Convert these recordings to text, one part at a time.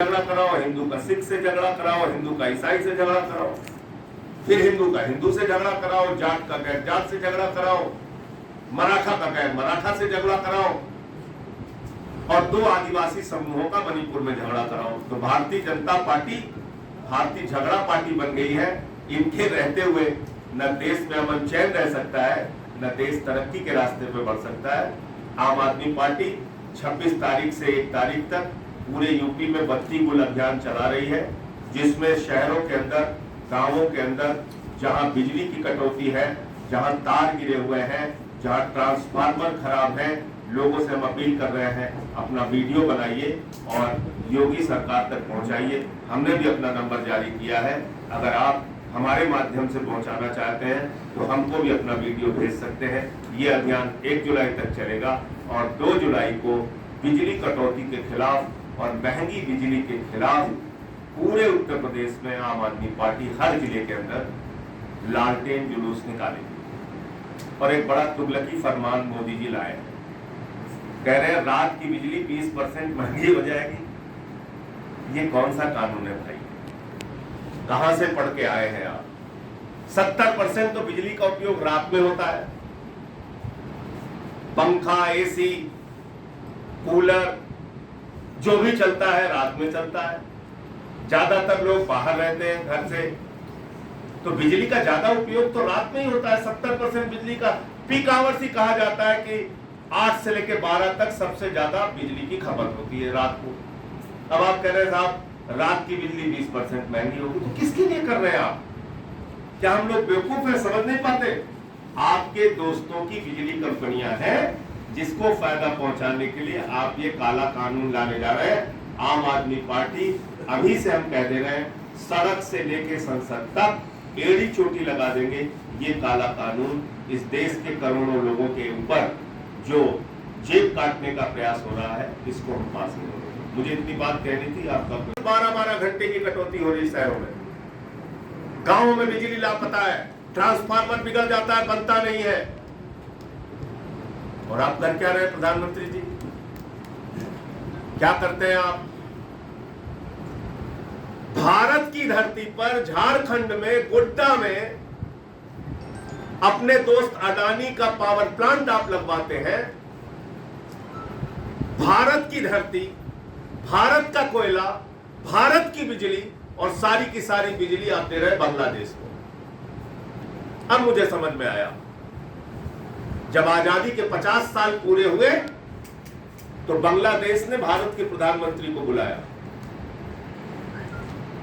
झगड़ा कराओ, हिंदू का सिख से झगड़ा कराओ, हिंदू का ईसाई से झगड़ा कराओ, फिर हिंदू का हिंदू से झगड़ा कराओ, जाट का गैर जाट से झगड़ा कराओ, मराठा का गैर मराठा से झगड़ा कराओ और दो आदिवासी समूहों का मणिपुर में झगड़ा कराओ। तो भारतीय जनता पार्टी भारतीय झगड़ा पार्टी बन गई है। इनके रहते हुए न देश में अमन चैन रह सकता है, न देश तरक्की के रास्ते पर बढ़ सकता है। आम आदमी पार्टी 26 तारीख से 1 तारीख तक पूरे यूपी में बत्ती गुल अभियान चला रही है, जिसमें शहरों के अंदर, गांवों के अंदर जहां बिजली की कटौती है, जहां तार गिरे हुए हैं, जहां ट्रांसफार्मर खराब है, लोगों से हम अपील कर रहे हैं अपना वीडियो बनाइए और योगी सरकार तक पहुंचाइए। हमने भी अपना नंबर जारी किया है, अगर आप हमारे माध्यम से पहुंचाना चाहते हैं तो हमको भी अपना वीडियो भेज सकते हैं। ये अभियान 1 जुलाई तक चलेगा और 2 जुलाई को बिजली कटौती के खिलाफ और महंगी बिजली के खिलाफ पूरे उत्तर प्रदेश में आम आदमी पार्टी हर जिले के अंदर लालटेन जुलूस निकालेगी। और एक बड़ा तुगलकी फरमान मोदी जी लाए, कह रहे हैं रात की बिजली 20% महंगी हो जाएगी। ये कौन सा कानून है भाई? कहां से पढ़ के आए हैं आप? 70% तो बिजली का उपयोग रात में होता है। पंखा, एसी, कूलर जो भी चलता है रात में चलता है। ज्यादातर लोग बाहर रहते हैं घर से, तो बिजली का ज्यादा उपयोग तो रात में ही होता है। 70% बिजली का पीक आवर्स ही कहा जाता है कि 8 से लेकर 12 तक सबसे ज्यादा बिजली की खपत होती है रात को। अब आप कह रहे हैं साहब रात की बिजली 20% महंगी होगी, तो किसके लिए कर रहे हैं आप? क्या हम लोग बेवकूफ है, समझ नहीं पाते? आपके दोस्तों की बिजली कंपनियां हैं जिसको फायदा पहुंचाने के लिए आप ये काला कानून लाने जा रहे हैं। आम आदमी पार्टी अभी से हम कह दे रहे हैं, सड़क से लेके संसद तक एड़ी चोटी लगा देंगे। ये काला कानून इस देश के करोड़ों लोगों के ऊपर जो जेब काटने का प्रयास हो रहा है, इसको हम पास नहीं होंगे। मुझे इतनी बात कहनी थी। आपका 12-12 घंटे की कटौती हो रही शहरों में, गांवों में बिजली लापता है, ट्रांसफार्मर बिगड़ जाता है, बनता नहीं है। और आप कर क्या रहे हैं प्रधानमंत्री जी? क्या करते हैं आप? भारत की धरती पर झारखंड में गोड्डा में अपने दोस्त अडानी का पावर प्लांट आप लगवाते हैं। भारत की धरती, भारत का कोयला, भारत की बिजली और सारी की सारी बिजली आप दे रहे बांग्लादेश को। अब मुझे समझ में आया, जब आजादी के 50 साल पूरे हुए तो बांग्लादेश ने भारत के प्रधानमंत्री को बुलाया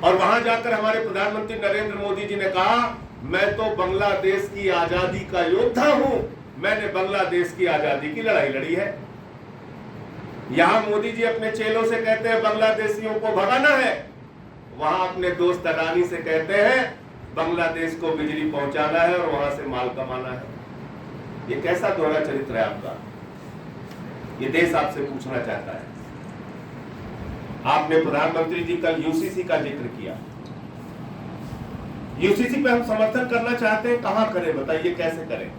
और वहां जाकर हमारे प्रधानमंत्री नरेंद्र मोदी जी ने कहा, मैं तो बांग्लादेश की आजादी का योद्धा हूं, मैंने बांग्लादेश की आजादी की लड़ाई लड़ी है। यहां मोदी जी अपने चेलों से कहते हैं बांग्लादेशियों को भगाना है, वहां अपने दोस्त अडानी से कहते हैं बांग्लादेश को बिजली पहुंचाना है और वहां से माल कमाना है। ये कैसा दोहरा चरित्र है आपका? ये देश आपसे पूछना चाहता है। आपने प्रधानमंत्री जी कल यूसीसी का जिक्र किया। यूसीसी पे हम समर्थन करना चाहते हैं, कहां करें बताइए, कैसे करें?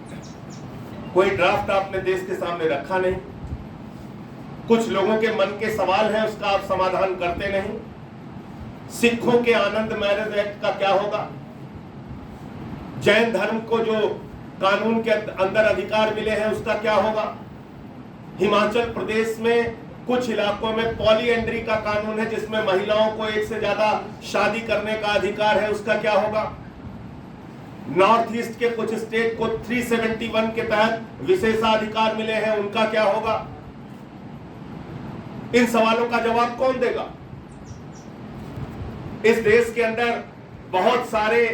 कोई ड्राफ्ट आपने देश के सामने रखा नहीं, कुछ लोगों के मन के सवाल हैं उसका आप समाधान करते नहीं। सिखों के आनंद मैरिज एक्ट का क्या होगा? जैन धर्म को जो कानून के अंदर अधिकार मिले हैं उसका क्या होगा? हिमाचल प्रदेश में कुछ इलाकों में पॉलीएंड्री का कानून है जिसमें महिलाओं को एक से ज्यादा शादी करने का अधिकार है, उसका क्या होगा? नॉर्थ ईस्ट के कुछ स्टेट को 371 के तहत विशेषाधिकार मिले हैं, उनका क्या होगा? इन सवालों का जवाब कौन देगा? इस देश के अंदर बहुत सारे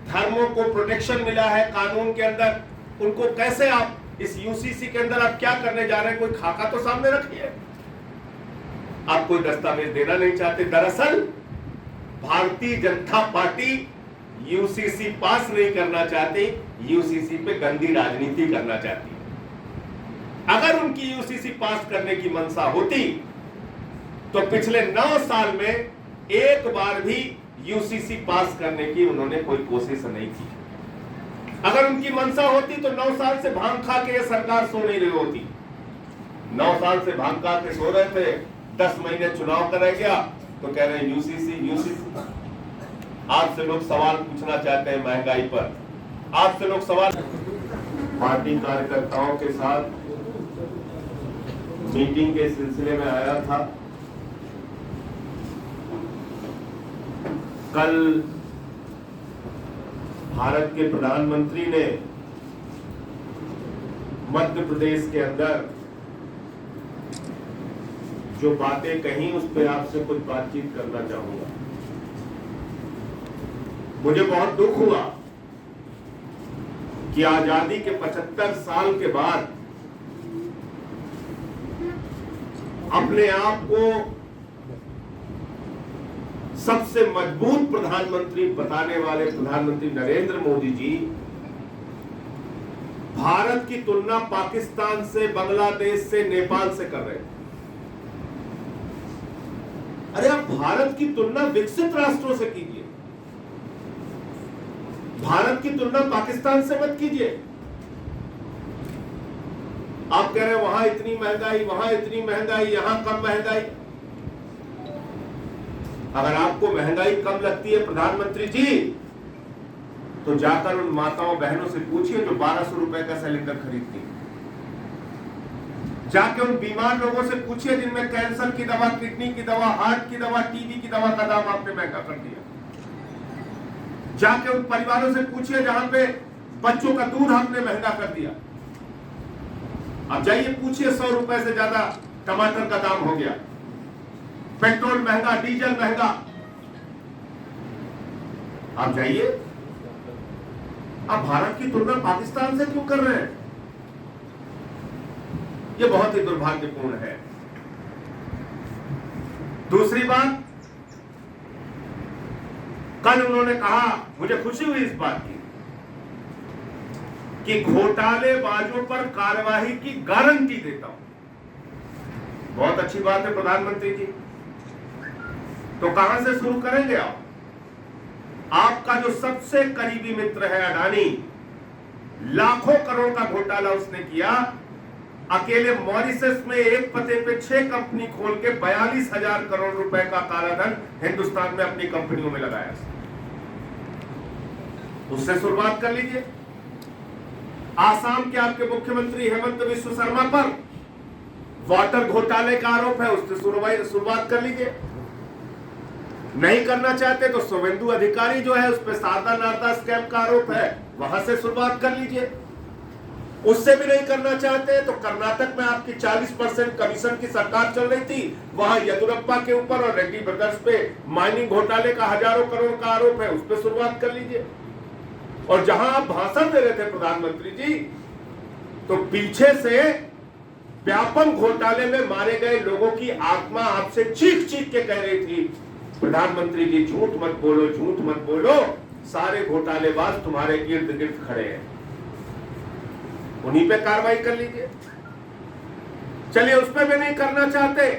धर्मों को प्रोटेक्शन मिला है कानून के अंदर, उनको कैसे आप इस यूसीसी के अंदर आप क्या करने जा रहे हैं? कोई खाका तो सामने रखिए। आप कोई दस्तावेज देना नहीं चाहते। दरअसल भारतीय जनता पार्टी यूसीसी पास नहीं करना चाहती, यूसीसी पे गंदी राजनीति करना चाहती है। अगर उनकी यूसीसी पास करने की मंशा होती तो पिछले 9 साल में एक बार भी यूसीसी पास करने की उन्होंने कोई कोशिश नहीं की। अगर उनकी मंशा होती तो 9 साल से भांग खा के ये सरकार सो नहीं रही होती। 9 साल से भांग खा के सो रहे थे, 10 महीने चुनाव का रह गया, तो कह रहे हैं यूसीसी। आपसे लोग सवाल पूछना चाहते हैं महंगाई पर, आपसे लोग सवाल। पार्टी कार्यकर्ताओं के साथ मीटिंग के सिलसिले में आया था। कल भारत के प्रधानमंत्री ने मध्य प्रदेश के अंदर जो बातें कही उस पर आपसे कुछ बातचीत करना चाहूंगा। मुझे बहुत दुख हुआ कि आजादी के 75 साल के बाद अपने आप को सबसे मजबूत प्रधानमंत्री बताने वाले प्रधानमंत्री नरेंद्र मोदी जी भारत की तुलना पाकिस्तान से, बांग्लादेश से, नेपाल से कर रहे हैं। अरे आप भारत की तुलना विकसित राष्ट्रों से कीजिए, भारत की तुलना पाकिस्तान से मत कीजिए। आप कह रहे हैं वहां इतनी महंगाई, वहां इतनी महंगाई, यहां कम महंगाई। अगर आपको महंगाई कम लगती है प्रधानमंत्री जी, तो जाकर उन माताओं बहनों से पूछिए जो 1200 रुपए का सिलेंडर खरीदती हैं। जाके उन बीमार लोगों से पूछिए जिनमें कैंसर की दवा, किडनी की दवा, हार्ट की दवा, टीबी की दवा का दाम आपने महंगा कर दिया। जाके उन परिवारों से पूछिए जहां पे बच्चों का दूध आपने महंगा कर दिया। अब जाइए पूछिए 100 रुपए से ज्यादा टमाटर का दाम हो गया, पेट्रोल महंगा, डीजल महंगा। आप जाइए, आप भारत की तुलना पाकिस्तान से क्यों कर रहे हैं? ये बहुत ही दुर्भाग्यपूर्ण है। दूसरी बात, कल उन्होंने कहा, मुझे खुशी हुई इस बात की कि घोटालेबाजों पर कार्रवाई की गारंटी देता हूं। बहुत अच्छी बात है प्रधानमंत्री जी। तो कहां से शुरू करेंगे आप? आपका जो सबसे करीबी मित्र है अडानी, लाखों करोड़ का घोटाला उसने किया। अकेले मॉरिशस में एक पते पे 6 कंपनी खोल के 42,000 करोड़ रुपए का कालाधन हिंदुस्तान में अपनी कंपनियों में लगाया। उससे शुरुआत कर लीजिए। आसाम के आपके मुख्यमंत्री हेमंत बिस्व शर्मा पर वाटर घोटाले का आरोप है, उससे शुरुआत कर लीजिए। नहीं करना चाहते तो शुभेंदु अधिकारी जो है उस पर शारदा नारदा स्कैम का आरोप है, वहां से शुरुआत कर लीजिए। उससे भी नहीं करना चाहते तो कर्नाटक में आपकी 40% कमीशन की सरकार चल रही थी, वहां येदियुरप्पा के ऊपर और रेड्डी ब्रदर्स पे माइनिंग घोटाले का हजारों करोड़ का आरोप है, उस पर शुरुआत कर लीजिए। और जहां आप भाषण दे रहे थे प्रधानमंत्री जी, तो पीछे से व्यापक घोटाले में मारे गए लोगों की आत्मा आपसे चीख चीख के कह रही थी, प्रधानमंत्री जी झूठ मत बोलो, झूठ मत बोलो, सारे घोटालेबाज तुम्हारे इर्द गिर्द खड़े हैं, उन्हीं पे कार्रवाई कर लीजिए। चलिए उस पर भी नहीं करना चाहते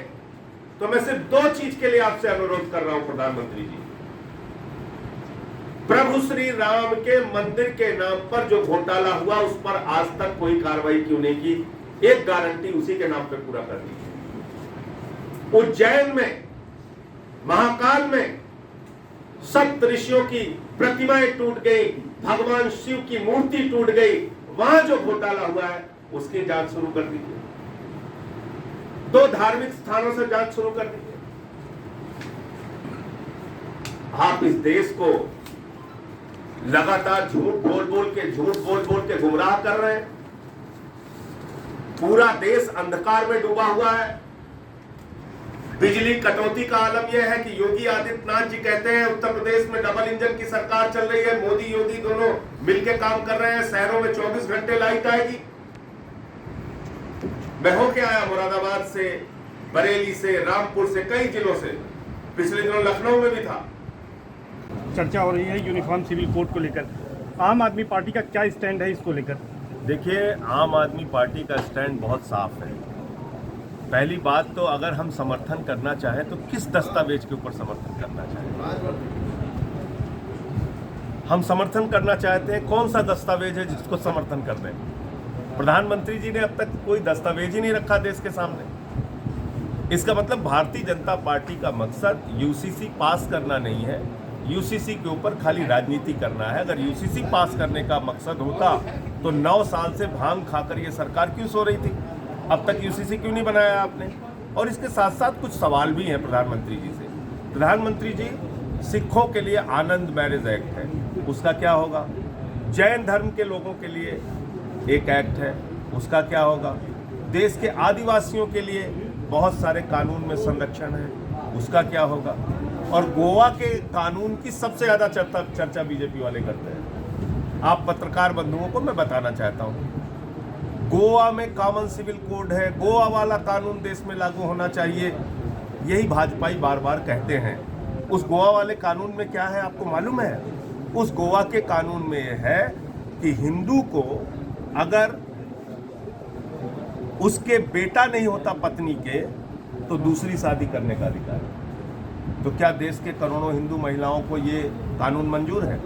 तो मैं सिर्फ 2 चीज के लिए आपसे अनुरोध कर रहा हूं प्रधानमंत्री जी। प्रभु श्री राम के मंदिर के नाम पर जो घोटाला हुआ उस पर आज तक कोई कार्रवाई क्यों नहीं की? एक गारंटी उसी के नाम पे पूरा कर दीजिए। उज्जैन में, महाकाल में सप्त ऋषियों की प्रतिमाएं टूट गई, भगवान शिव की मूर्ति टूट गई, वहां जो घोटाला हुआ है उसकी जांच शुरू कर दीजिए। 2 धार्मिक स्थानों से जांच शुरू कर दीजिए। आप इस देश को लगातार झूठ बोल बोल के गुमराह कर रहे हैं। पूरा देश अंधकार में डूबा हुआ है। बिजली कटौती का आलम यह है कि योगी आदित्यनाथ जी कहते हैं उत्तर प्रदेश में डबल इंजन की सरकार चल रही है, मोदी योगी दोनों मिलकर काम कर रहे हैं, शहरों में 24 घंटे लाइट आएगी। मैं होके आया मुरादाबाद से, बरेली से, रामपुर से, कई जिलों से, पिछले दिनों लखनऊ में भी था। चर्चा हो रही है यूनिफॉर्म सिविल कोड को लेकर, आम आदमी पार्टी का क्या स्टैंड है इसको लेकर? देखिए, आम आदमी पार्टी का स्टैंड बहुत साफ है। पहली बात तो अगर हम समर्थन करना चाहें तो किस दस्तावेज के ऊपर समर्थन करना चाहें? हम समर्थन करना चाहते हैं, कौन सा दस्तावेज है जिसको समर्थन कर रहे हैं? प्रधानमंत्री जी ने अब तक कोई दस्तावेज ही नहीं रखा देश के सामने। इसका मतलब भारतीय जनता पार्टी का मकसद यूसीसी पास करना नहीं है, यूसीसी के ऊपर खाली राजनीति करना है। अगर यूसीसी पास करने का मकसद होता तो 9 साल से भांग खाकर ये सरकार क्यों सो रही थी? अब तक यूसीसी क्यों नहीं बनाया आपने? और इसके साथ साथ कुछ सवाल भी हैं प्रधानमंत्री जी से। प्रधानमंत्री जी, सिखों के लिए आनंद मैरिज एक्ट है, उसका क्या होगा? जैन धर्म के लोगों के लिए एक एक्ट है, उसका क्या होगा? देश के आदिवासियों के लिए बहुत सारे कानून में संरक्षण है, उसका क्या होगा? और गोवा के कानून की सबसे ज़्यादा चर्चा बीजेपी वाले करते हैं। आप पत्रकार बंधुओं को मैं बताना चाहता हूँ, गोवा में कॉमन सिविल कोड है, गोवा वाला कानून देश में लागू होना चाहिए, यही भाजपाई बार बार कहते हैं। उस गोवा वाले कानून में क्या है आपको मालूम है? उस गोवा के कानून में यह है कि हिंदू को अगर उसके बेटा नहीं होता पत्नी के तो दूसरी शादी करने का अधिकार है। तो क्या देश के करोड़ों हिंदू महिलाओं को ये कानून मंजूर है?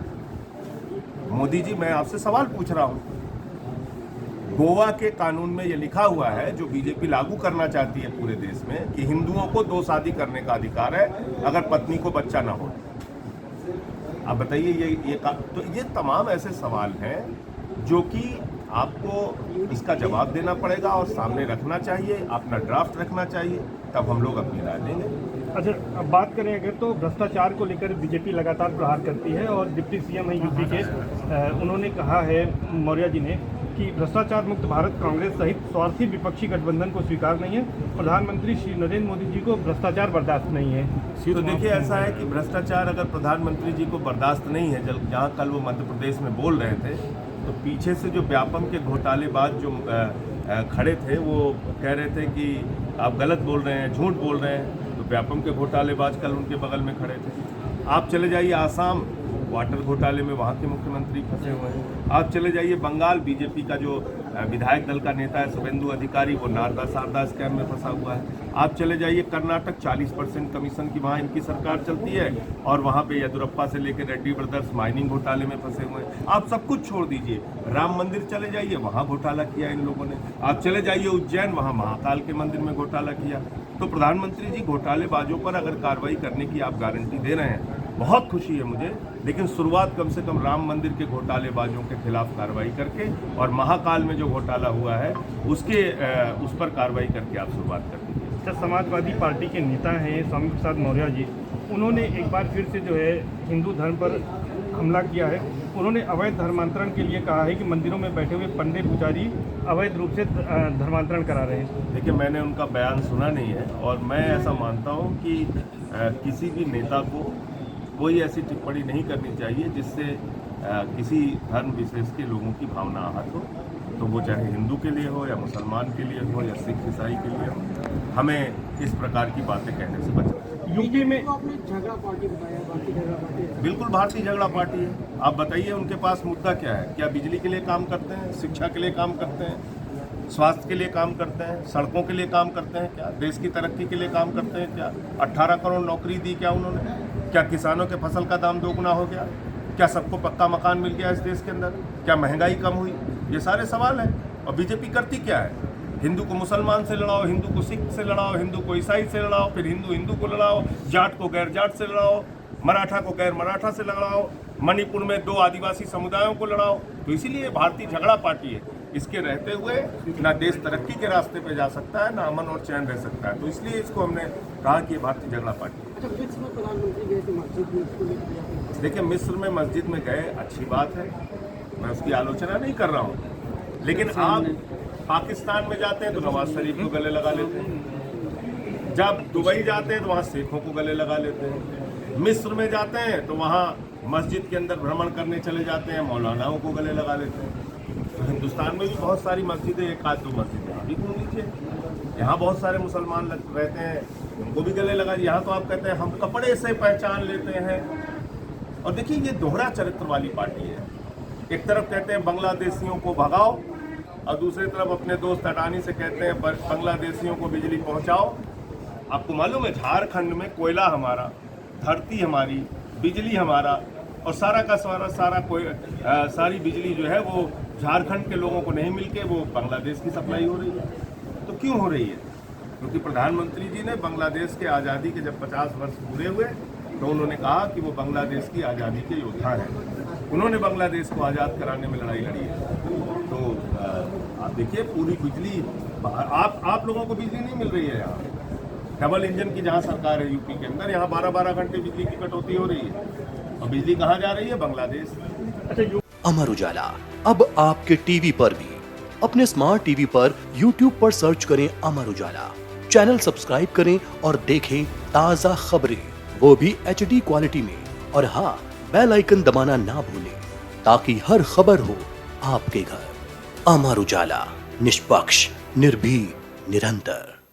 मोदी जी, मैं आपसे सवाल पूछ रहा हूं, गोवा के कानून में ये लिखा हुआ है, जो बीजेपी लागू करना चाहती है पूरे देश में, कि हिंदुओं को 2 शादी करने का अधिकार है अगर पत्नी को बच्चा ना हो। आप बताइए, तो ये तमाम ऐसे सवाल हैं जो कि आपको इसका जवाब देना पड़ेगा और सामने रखना चाहिए, अपना ड्राफ्ट रखना चाहिए, तब हम लोग अपनी राय देंगे। अच्छा, अब बात करें अगर तो भ्रष्टाचार को लेकर बीजेपी लगातार प्रहार करती है और डिप्टी सीएम है यूपी के, उन्होंने कहा है मौर्य जी ने कि भ्रष्टाचार मुक्त भारत कांग्रेस सहित स्वार्थी विपक्षी गठबंधन को स्वीकार नहीं है। प्रधानमंत्री श्री नरेंद्र मोदी जी को भ्रष्टाचार बर्दाश्त नहीं है। तो देखिए, ऐसा है कि भ्रष्टाचार अगर प्रधानमंत्री जी को बर्दाश्त नहीं है, जहाँ कल वो मध्य प्रदेश में बोल रहे थे, तो पीछे से जो व्यापम के घोटालेबाज जो खड़े थे वो कह रहे थे कि आप गलत बोल रहे हैं, झूठ बोल रहे हैं। तो व्यापम के घोटालेबाज कल उनके बगल में खड़े थे। आप चले जाइए आसाम, वाटर घोटाले में वहाँ के मुख्यमंत्री फंसे हुए हैं। आप चले जाइए बंगाल, बीजेपी का जो विधायक दल का नेता है शुभेंदु अधिकारी, वो नारदा शारदा स्कैम में फंसा हुआ है। आप चले जाइए कर्नाटक, 40% कमीशन की वहाँ इनकी सरकार चलती है और वहाँ पे येदुरप्पा से लेकर रेड्डी ब्रदर्स माइनिंग घोटाले में फंसे हुए हैं। आप सब कुछ छोड़ दीजिए, राम मंदिर चले जाइए, वहाँ घोटाला किया इन लोगों ने। आप चले जाइए उज्जैन, वहाँ महाकाल के मंदिर में घोटाला किया। तो प्रधानमंत्री जी, घोटालेबाजों पर अगर कार्रवाई करने की आप गारंटी दे रहे हैं, बहुत खुशी है मुझे, लेकिन शुरुआत कम से कम राम मंदिर के घोटालेबाजों के खिलाफ कार्रवाई करके और महाकाल में जो घोटाला हुआ है उस पर कार्रवाई करके आप शुरुआत कर दीजिए। अच्छा, समाजवादी पार्टी के नेता हैं स्वामी प्रसाद मौर्य जी, उन्होंने एक बार फिर से जो है हिंदू धर्म पर हमला किया है। उन्होंने अवैध धर्मांतरण के लिए कहा है कि मंदिरों में बैठे हुए पंडित पुजारी अवैध रूप से धर्मांतरण करा रहे हैं। देखिए, मैंने उनका बयान सुना नहीं है और मैं ऐसा मानता हूँ कि किसी भी नेता को कोई ऐसी टिप्पणी नहीं करनी चाहिए जिससे किसी धर्म विशेष के लोगों की भावना आहत हो। तो वो चाहे हिंदू के लिए हो या मुसलमान के लिए हो या सिख ईसाई के लिए हो, हमें इस प्रकार की बातें कहने से बचना चाहिए। यूपी में झगड़ा पार्टी बताया, भारतीय झगड़ा पार्टी। बिल्कुल भारतीय झगड़ा पार्टी है। आप बताइए उनके पास मुद्दा क्या है? क्या बिजली के लिए काम करते हैं, शिक्षा के लिए काम करते हैं, स्वास्थ्य के लिए काम करते हैं, सड़कों के लिए काम करते हैं, क्या देश की तरक्की के लिए काम करते हैं? क्या 18 करोड़ नौकरी दी क्या उन्होंने? क्या किसानों के फसल का दाम दोगुना हो गया? क्या सबको पक्का मकान मिल गया इस देश के अंदर? क्या महंगाई कम हुई? ये सारे सवाल हैं। और बीजेपी करती क्या है? हिंदू को मुसलमान से लड़ाओ, हिंदू को सिख से लड़ाओ, हिंदू को ईसाई से लड़ाओ, फिर हिंदू को लड़ाओ, जाट को गैर जाट से लड़ाओ, मराठा को गैर मराठा से लड़ाओ, मणिपुर में 2 आदिवासी समुदायों को लड़ाओ। तो इसीलिए भारतीय झगड़ा पार्टी है। इसके रहते हुए ना देश तरक्की के रास्ते पे जा सकता है, ना अमन और चैन रह सकता है। तो इसलिए इसको हमने कहा कि भारतीय झगड़ा पार्टी। अच्छा, मिस्र में प्रधानमंत्री गए थे मस्जिद में, इसको लेकर देखिए, मिस्र में मस्जिद में गए, अच्छी बात है, मैं उसकी आलोचना नहीं कर रहा हूँ, लेकिन आप पाकिस्तान में जाते हैं तो नवाज शरीफ को गले लगा लेते हैं, जब दुबई जाते हैं तो वहाँ शेखों को गले लगा लेते हैं, मिस्र में जाते हैं तो वहाँ मस्जिद के अंदर भ्रमण करने चले जाते हैं, मौलानाओं को गले लगा लेते हैं। तो हिंदुस्तान में भी बहुत सारी मस्जिदें, 1-2 मस्जिदें यहाँ भी घूम लीजिए, यहाँ बहुत सारे मुसलमान रहते हैं, उनको भी गले लगा। यहाँ तो आप कहते हैं हम कपड़े से पहचान लेते हैं। और देखिए, ये दोहरा चरित्र वाली पार्टी है। एक तरफ कहते हैं बांग्लादेशियों को भगाओ और दूसरी तरफ अपने दोस्त अडानी से कहते हैं बांग्लादेशियों को बिजली पहुंचाओ। आपको मालूम है, झारखंड में कोयला हमारा, धरती हमारी, बिजली हमारा और सारी बिजली जो है वो झारखंड के लोगों को नहीं मिलके वो बांग्लादेश की सप्लाई हो रही है। तो क्यों हो रही है? क्योंकि प्रधानमंत्री जी ने बांग्लादेश के आज़ादी के जब 50 वर्ष पूरे हुए तो उन्होंने कहा कि वो बांग्लादेश की आज़ादी के योद्धा हैं। उन्होंने बांग्लादेश को आज़ाद कराने में लड़ाई लड़ी है। तो आप देखिए पूरी बिजली, आप लोगों को बिजली नहीं मिल रही है यहाँ। डबल इंजन की जहाँ सरकार है यूपी के अंदर, यहाँ 12-12 घंटे बिजली की कटौती हो रही है और बिजली कहाँ जा रही है? बांग्लादेश। अच्छा, अमर उजाला अब आपके टीवी पर भी। अपने स्मार्ट टीवी पर YouTube पर सर्च करें अमर उजाला, चैनल सब्सक्राइब करें और देखें ताज़ा खबरें, वो भी HD क्वालिटी में। और हाँ, बेल आइकन दबाना ना भूलें ताकि हर खबर हो आपके घर। अमर उजाला, निष्पक्ष, निर्भीक, निरंतर।